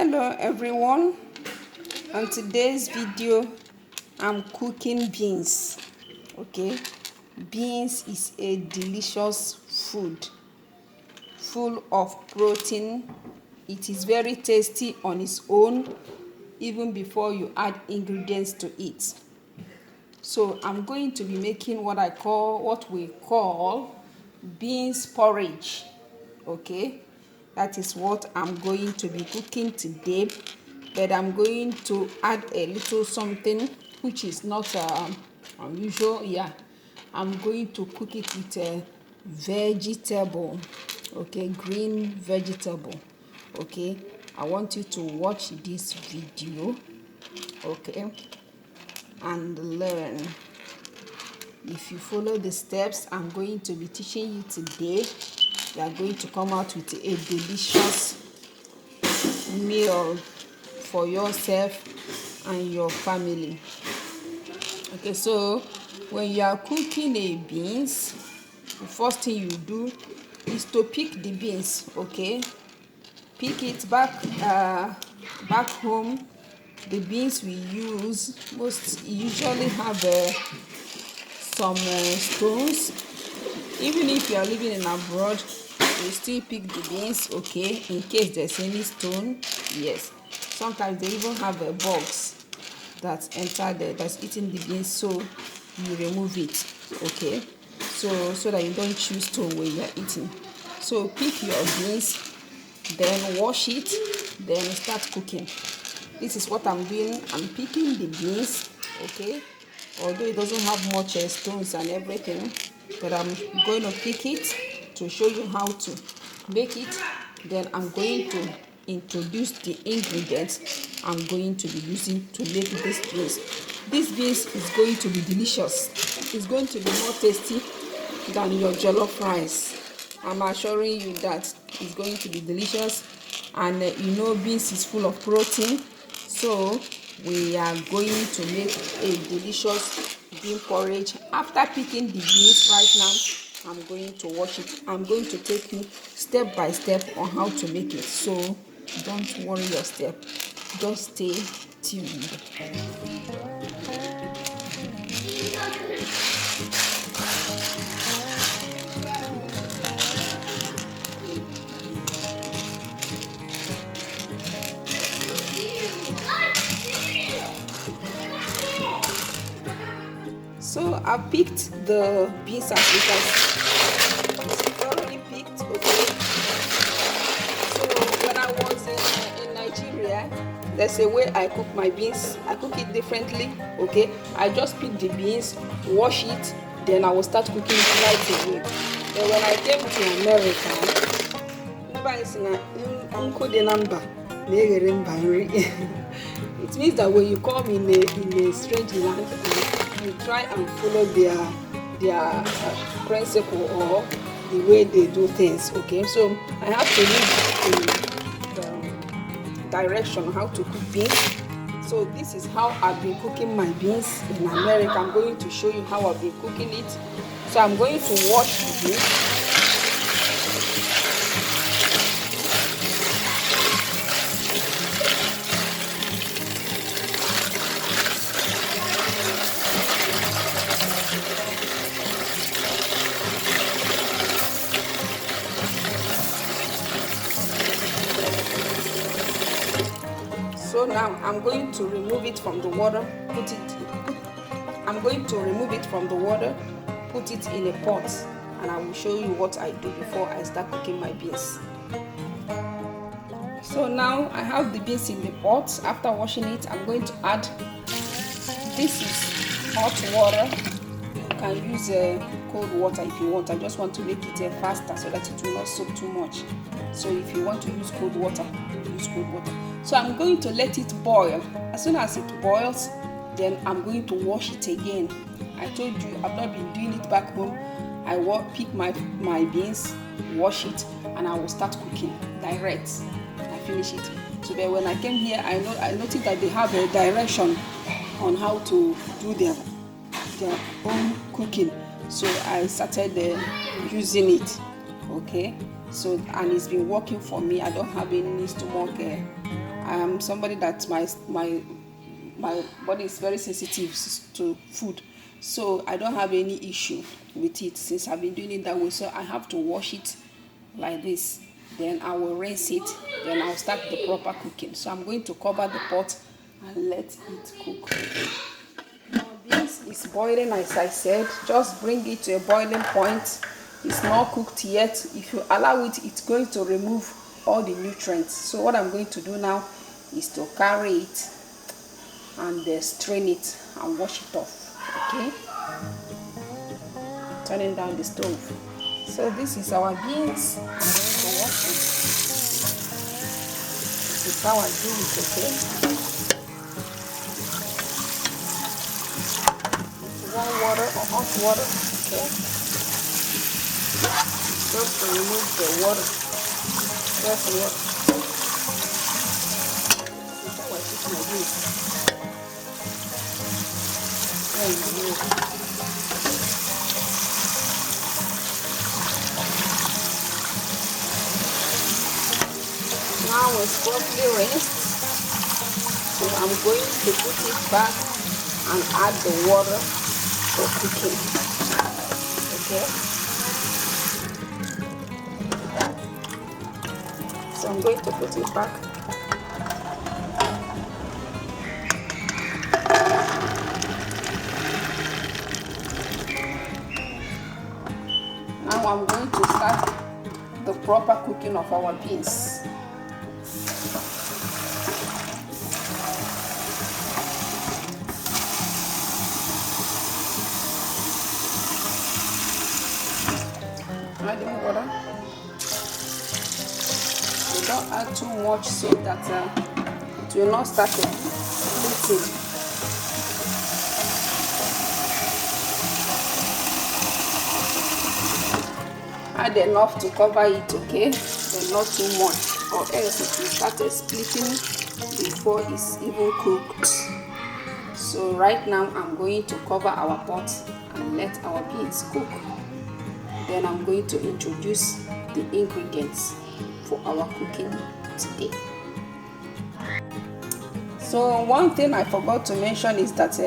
Hello everyone. On today's video I'm cooking beans. Okay, beans is a delicious food full of protein. It is very tasty on its own even before you add ingredients to it. So I'm going to be making what we call beans porridge. Okay, that is what I'm going to be cooking today, but I'm going to add a little something which is not unusual. Yeah, I'm going to cook it with a vegetable. Okay, green vegetable. Okay, I want you to watch this video, okay, and learn. If you follow the steps I'm going to be teaching you today, you are going to come out with a delicious meal for yourself and your family. Okay, so when you are cooking a beans, the first thing you do is to pick the beans. Okay, pick it back home. The beans we use most usually have some stones. Even if you are living in abroad, you still pick the beans, okay, in case there's any stone. Yes, sometimes they even have bugs that enter there that's eating the beans, so you remove it. Okay, so that you don't chew stone when you are eating. So pick your beans, then wash it, then start cooking. This is what I'm doing. I'm picking the beans, okay, although it doesn't have much stones and everything, but I'm going to pick it to show you how to make it. Then I'm going to introduce the ingredients I'm going to be using to make this beans. This beans is going to be delicious. It's going to be more tasty than your jollof rice. I'm assuring you that it's going to be delicious. And you know, beans is full of protein, so we are going to make a delicious bean porridge. After picking the beans, right now I'm going to wash it. I'm going to take you step by step on how to make it, so don't worry your step, just stay tuned. So I picked the beans as you can see. It's already picked, okay. So when I was in Nigeria, there's a way I cook my beans. I cook it differently, okay. I just pick the beans, wash it, then I will start cooking it right away. Then when I came to America, it means that when you come in a strange land, you try and follow their principle or the way they do things. Okay, so I have to read the direction how to cook beans. So this is how I've been cooking my beans in America. I'm going to show you how I've been cooking it. So I'm going to wash the beans. So now I'm going to remove it from the water, put it in a pot, and I will show you what I do before I start cooking my beans. So now I have the beans in the pot. After washing it, I'm going to add, this is hot water. You can use cold water if you want. I just want to make it faster so that it will not soak too much. So if you want to use cold water, use cold water. So I'm going to let it boil. As soon as it boils, then I'm going to wash it again. I told you I've not been doing it back home. I pick my beans, wash it, and I will start cooking direct. I finish it. So that when I came here, I noticed that they have a direction on how to do their own cooking. So I started using it. Okay, So, and it's been working for me. I don't have any stomach. I am somebody that my body is very sensitive to food, so I don't have any issue with it since I've been doing it that way. So I have to wash it like this, then I will rinse it, then I'll start the proper cooking. So I'm going to cover the pot and let it cook. Now this is boiling, as I said. Just bring it to a boiling point. It's not cooked yet. If you allow it, it's going to remove all the nutrients. So what I'm going to do now is to carry it and strain it and wash it off. Okay, turning down the stove. So this is our beans. I'm going to wash it. This is how I do it. Okay, it's warm water or hot water. Okay, just to remove the water. Just water. This is how I put my beans. Now it's properly rinsed, so I'm going to put it back and add the water for cooking. Okay, so I'm going to put it back. Now I'm going to start the proper cooking of our beans. Adding water. You don't add too much so that it will not start splitting. Add enough to cover it, okay, but not too much, or else it will start splitting before it's even cooked. So right now I'm going to cover our pot and let our beans cook. Then I'm going to introduce the ingredients for our cooking today. So one thing I forgot to mention is that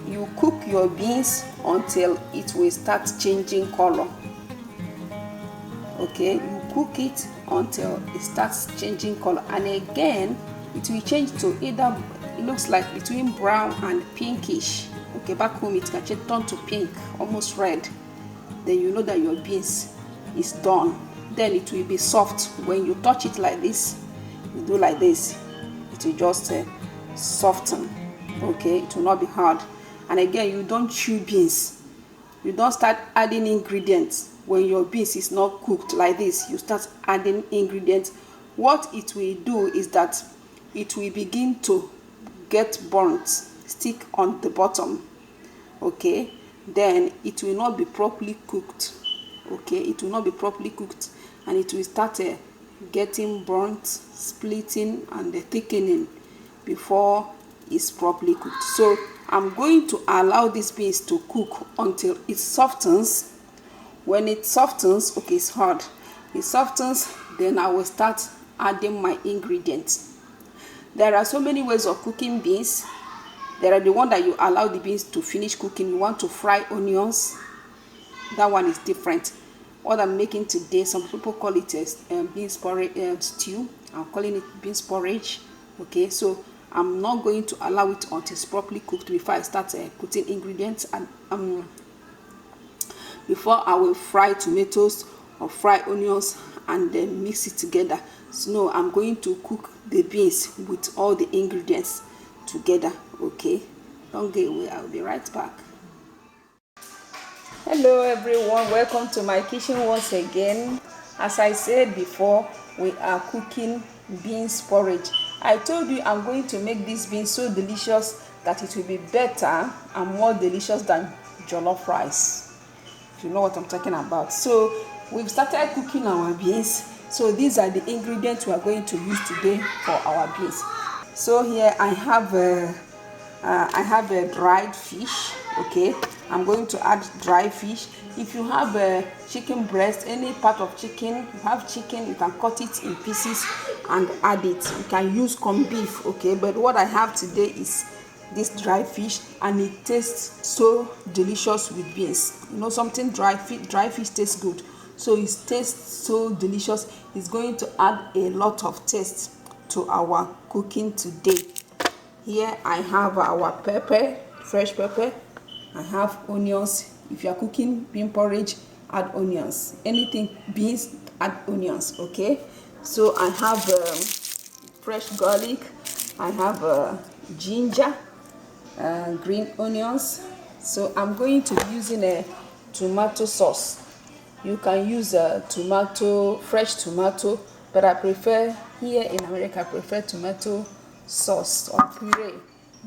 you cook your beans until it will start changing color. Okay, you cook it until it starts changing color, and again it will change to either, it looks like between brown and pinkish. Okay, back home it can turn to pink, almost red. Then you know that your beans is done. Then it will be soft. When you touch it like this, you do like this, it will just soften. Okay, it will not be hard. And again, you don't chew beans. You don't start adding ingredients when your beans is not cooked like this. You start adding ingredients. What it will do is that it will begin to get burnt, stick on the bottom. Okay, then it will not be properly cooked. Okay, it will not be properly cooked, and it will start getting burnt, splitting, and thickening before it's properly cooked. So I'm going to allow these beans to cook until it softens. When it softens, okay, it's hard. It softens, then I will start adding my ingredients. There are so many ways of cooking beans. There are the one that you allow the beans to finish cooking. You want to fry onions. That one is different. What I'm making today, some people call it beans porridge stew. I'm calling it beans porridge. Okay, so I'm not going to allow it until it's properly cooked before I start putting ingredients, and before I will fry tomatoes or fry onions and then mix it together. So no, I'm going to cook the beans with all the ingredients together. Okay, don't get away, I'll be right back. Hello everyone, welcome to my kitchen once again. As I said before, we are cooking beans porridge. I told you I'm going to make this beans so delicious that it will be better and more delicious than jollof rice, if you know what I'm talking about. So we've started cooking our beans. So these are the ingredients we are going to use today for our beans. So here I have I have a dried fish. Okay, I'm going to add dry fish. If you have a chicken breast, any part of chicken, you have chicken, you can cut it in pieces and add it. You can use corned beef. Okay, but what I have today is this dry fish, and it tastes so delicious with beans. You know, something dry fish tastes good, so it tastes so delicious. It's going to add a lot of taste to our cooking today. Here I have our pepper, fresh pepper. I have onions. If you are cooking bean porridge, add onions. Anything beans, add onions. Okay, so I have fresh garlic. I have ginger, green onions. So I'm going to be using a tomato sauce. You can use a fresh tomato, but I prefer, here in America, I prefer tomato sauce or puree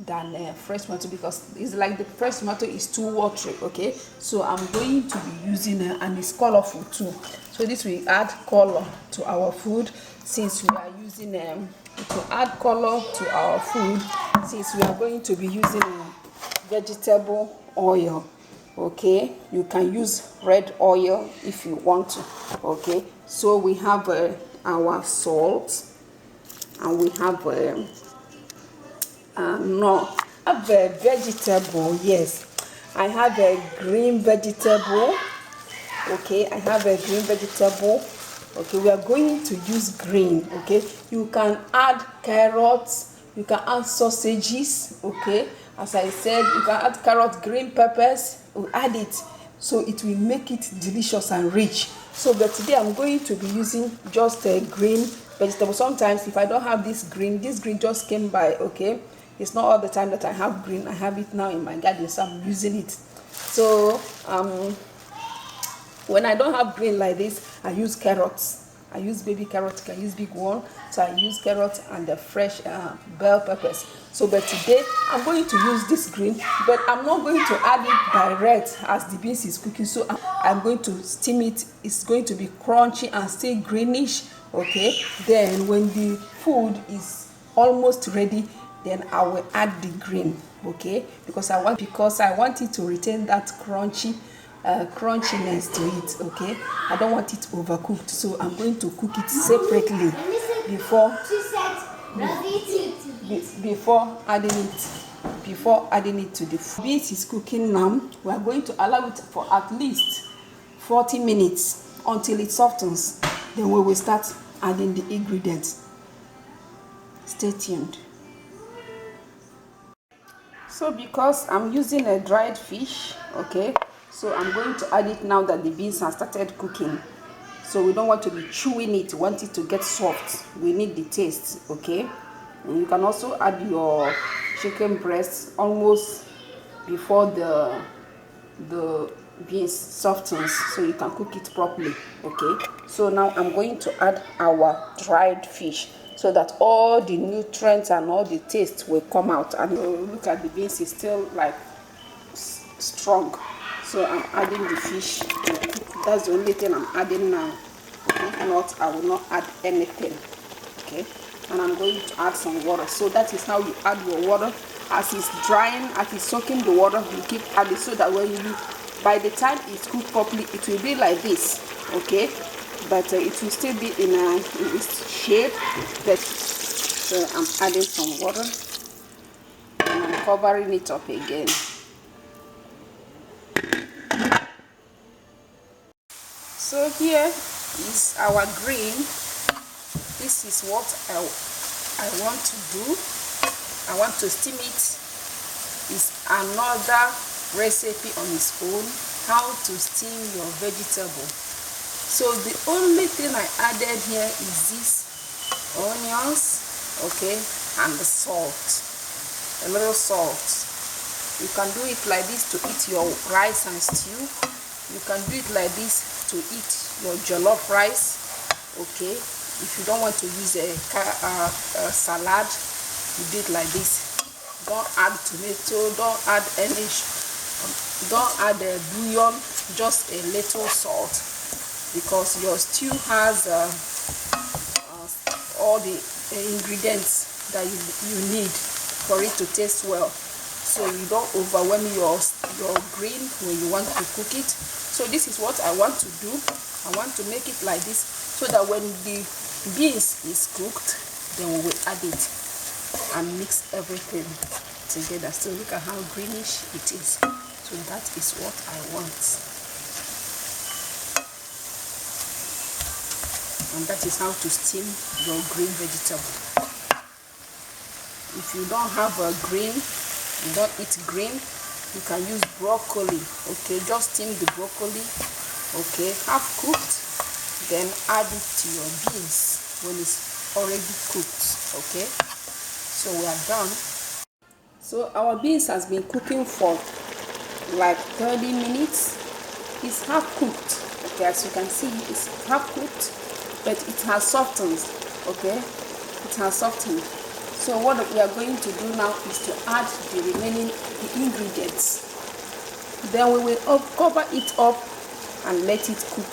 than fresh tomato, because it's like the fresh tomato is too watery. Okay, so I'm going to be using and it's colorful too, so this will add color to our food, since we are using to add color to our food, since we are going to be using vegetable oil. Okay, you can use red oil if you want to. Okay, so we have our salt, and we have no, I have a vegetable. Yes, I have a green vegetable. Okay, I have a green vegetable. Okay, we are going to use green. Okay, you can add carrots, you can add sausages. Okay, as I said, you can add carrots, green peppers. We'll add it, so it will make it delicious and rich. So but today I'm going to be using just a green vegetable. Sometimes if I don't have this green just came by. Okay, it's not all the time that I have green. I have it now in my garden, so I'm using it. So when I don't have green like this, I use carrots. I use baby carrots, I can use big one. So I use carrots and the fresh bell peppers. So but today I'm going to use this green, but I'm not going to add it direct as the beans is cooking. So I'm going to steam it. It's going to be crunchy and still greenish. Okay, then when the food is almost ready, then I will add the green. Okay, because I want it to retain that crunchiness to it. Okay, I don't want it overcooked, so I'm going to cook it separately before adding it to the food. Beans is cooking now. We are going to allow it for at least 40 minutes until it softens. Then we will start adding the ingredients. Stay tuned. So because I'm using a dried fish, okay, so I'm going to add it now that the beans have started cooking. So we don't want to be chewing it, we want it to get soft. We need the taste. Okay, and you can also add your chicken breast almost before the beans softens, so you can cook it properly. Okay, so now I'm going to add our dried fish, so that all the nutrients and all the taste will come out. And look at the beans, is still like strong. So I'm adding the fish. That's the only thing I'm adding now. Okay, I will not add anything. Okay, and I'm going to add some water. So that is how you add your water. As it's drying, as it's soaking the water, you keep adding, so that when by the time it's cooked properly, it will be like this. Okay, but it will still be in its shape. But so I'm adding some water, and I'm covering it up again. So here is our green. This is what I want to do. I want to steam it. It's another recipe on its own, how to steam your vegetable. So the only thing I added here is this onions, okay, and the salt, a little salt. You can do it like this to eat your rice and stew. You can do it like this to eat your jollof rice. Okay, if you don't want to use a salad, you do it like this. Don't add tomato, don't add bouillon, just a little salt, because your stew has all the ingredients that you need for it to taste well. so you don't overwhelm your grain when you want to cook it. So this is what I want to do. I want to make it like this, so that when the beans is cooked, then we will add it and mix everything together. So look at how greenish it is. So that is what I want, and that is how to steam your green vegetable. If you don't have a green, you don't eat green, you can use broccoli. Okay, just steam the broccoli, okay, half cooked, then add it to your beans when it's already cooked. Okay, so we are done. So our beans has been cooking for like 30 minutes. It's half cooked. Okay, as you can see, it's half cooked, but it has softened. Okay, it has softened. So what we are going to do now is to add the remaining ingredients. Then we will cover it up and let it cook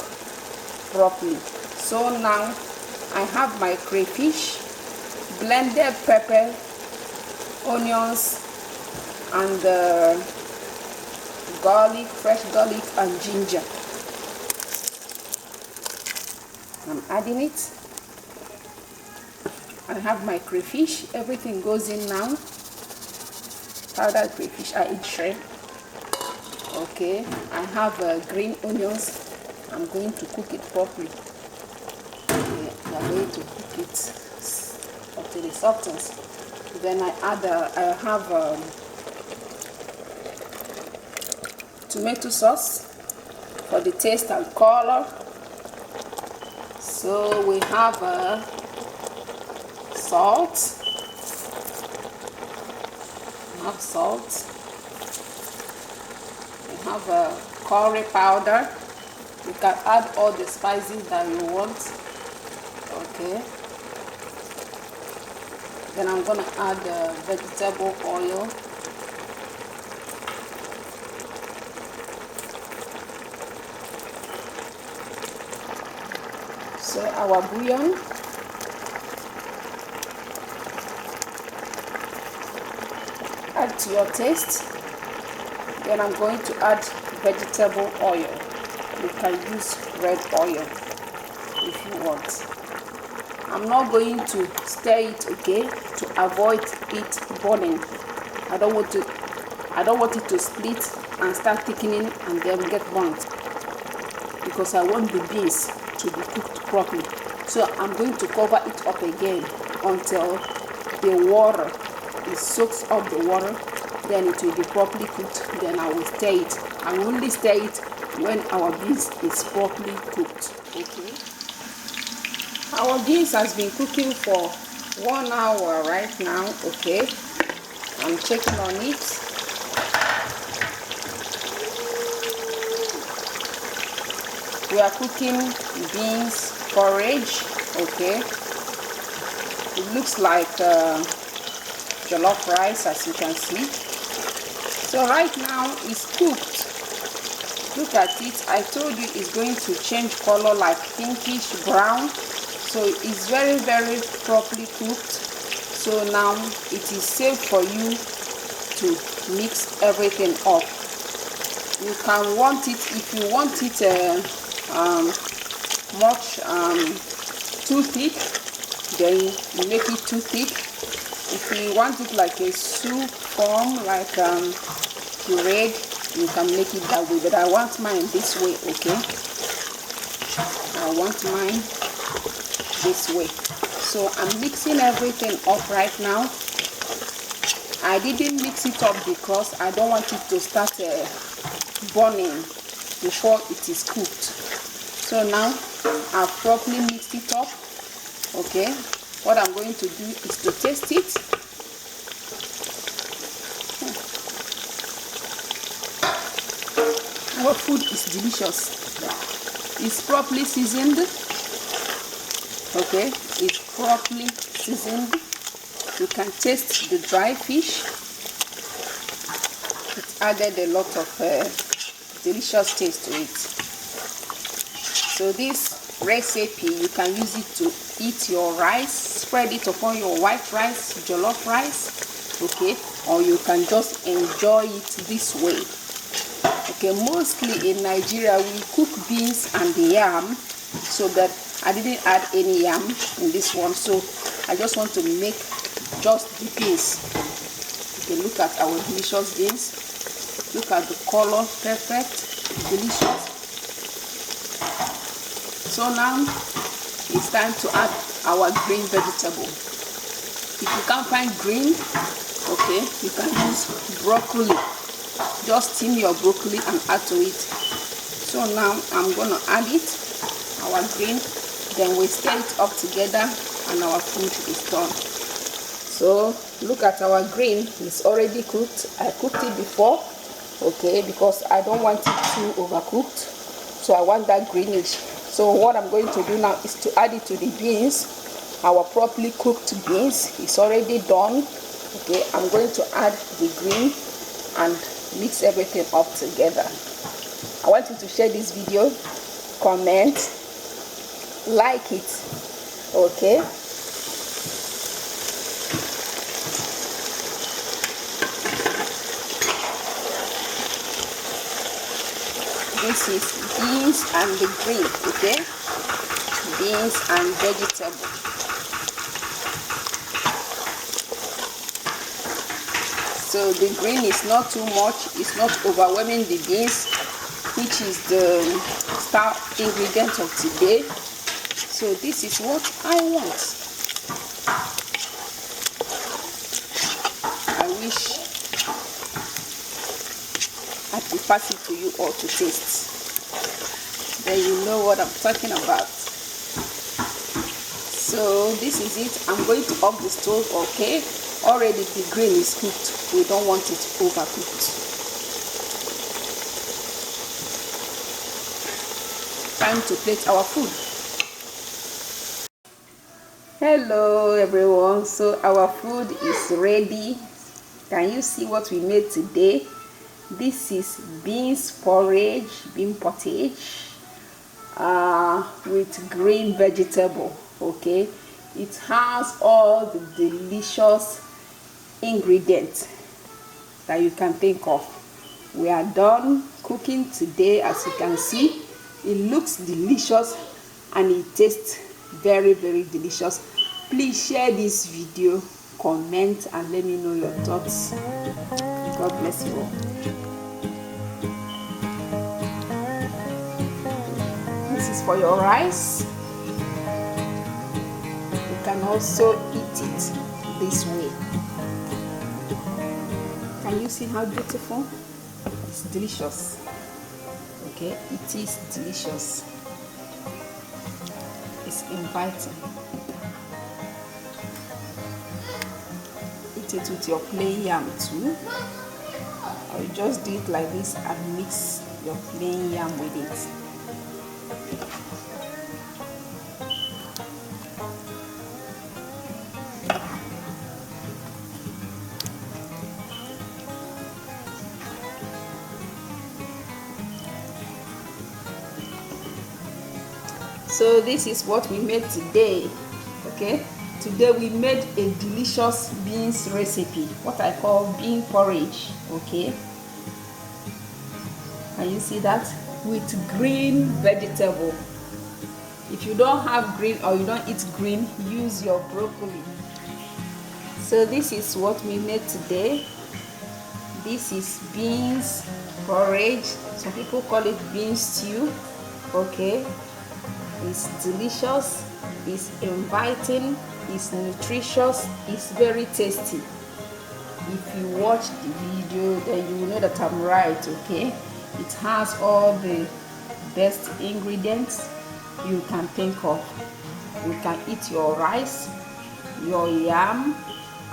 properly. So now I have my crayfish, blended pepper, onions, and garlic, fresh garlic and ginger. I'm adding it. I have my crayfish. Everything goes in now. Powdered crayfish, I eat shrimp. Okay, I have green onions. I'm going to cook it properly. Okay, I'm going to cook it until it softens. Then I have tomato sauce for the taste and color. So we have salt. We have salt. We have curry powder. You can add all the spices that you want. Okay. Then I'm gonna add vegetable oil. So our bouillon. Add to your taste. Then I'm going to add vegetable oil. You can use red oil if you want. I'm not going to stir it, okay, to avoid it burning. I don't want it to split and start thickening and then get burnt, because I want the beans to be cooked properly. So I'm going to cover it up again until the water, it soaks up the water, then it will be properly cooked. Then I will stir it. I will only stir it when our beans is properly cooked. Okay. Our beans has been cooking for 1 hour right now. Okay, I'm checking on it. We are cooking beans porridge. Okay, it looks like jollof rice, as you can see. So right now it's cooked. Look at it. I told you it's going to change color like pinkish brown. So it's very, very properly cooked. So now it is safe for you to mix everything up. You can want it, if you want it much too thick, then you make it too thick. If you want it like a soup form, like pureed, you can make it that way. But I want mine this way. Okay, I want mine this way. So I'm mixing everything up right now. I didn't mix it up because I don't want it to start burning before it is cooked. So now I've properly mixed it up. Okay, what I'm going to do is to taste it. Our food is delicious. It's properly seasoned. Okay, it's properly seasoned. You can taste the dry fish. It added a lot of delicious taste to it. So this recipe, you can use it to eat your rice, spread it upon your white rice, jollof rice. okay, or you can just enjoy it this way. Okay, mostly in Nigeria we cook beans and yam, so that I didn't add any yam in this one, so I just want to make just the beans. Okay, look at our delicious beans. Look at the color, perfect, delicious. So now it's time to add our green vegetable. If you can't find green, okay, you can use broccoli. Just steam your broccoli and add to it. So now I'm gonna add it, our green, then we stir it up together and our food is done. So look at our green, it's already cooked. I cooked it before, okay, because I don't want it too overcooked, so I want that greenish. So what I'm going to do now is to add it to the beans. Our properly cooked beans is already done. Okay, I'm going to add the green and mix everything up together. I want you to share this video, comment, like it, okay. This is beans and the green, okay, beans and vegetable. So the green is not too much, it's not overwhelming the beans, which is the star ingredient of today. So this is what I want. I wish I could pass it to you all to taste. Then you know what I'm talking about. So this is it. I'm going to off the stove, okay? Already the green is cooked. We don't want it overcooked. Time to plate our food. Hello everyone. So our food is ready. Can you see what we made today? This is beans porridge, bean pottage, with green vegetable. Okay, it has all the delicious ingredients that you can think of. We are done cooking today. As you can see, it looks delicious and it tastes very, very delicious. Please share this video, comment, and let me know your thoughts. God bless you all. This is for your rice. You can also eat it this way. Can you see how beautiful? It's delicious. Okay, it is delicious. It's inviting. Eat it with your plain yam too. Or you just do it like this and mix your plain yam with it. So this is what we made today. Okay, today we made a delicious beans recipe, what I call bean porridge. Okay, can you see that? With green vegetable. If you don't have green or you don't eat green, use your broccoli. So this is what we made today. This is beans porridge. Some people call it bean stew. Okay, it's delicious, it's inviting, it's nutritious, it's very tasty. If you watch the video, then you will know that I'm right. Okay, it has all the best ingredients you can think of. You can eat your rice, your yam,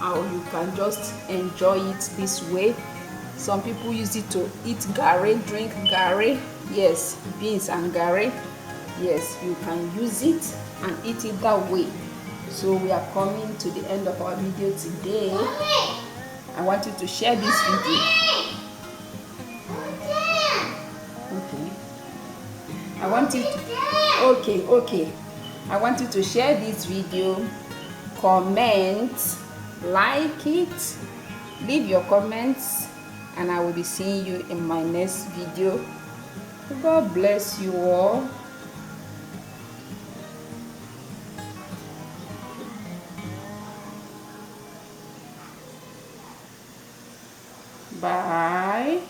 or you can just enjoy it this way. Some people use it to eat garri, drink garri. Yes, beans and garri. Yes, you can use it and eat it that way. So we are coming to the end of our video today. I want you to share this video. Okay. I want you to, okay. I want you to share this video, comment, like it, Leave your comments and I will be seeing you in my next video. God bless you all. Bye.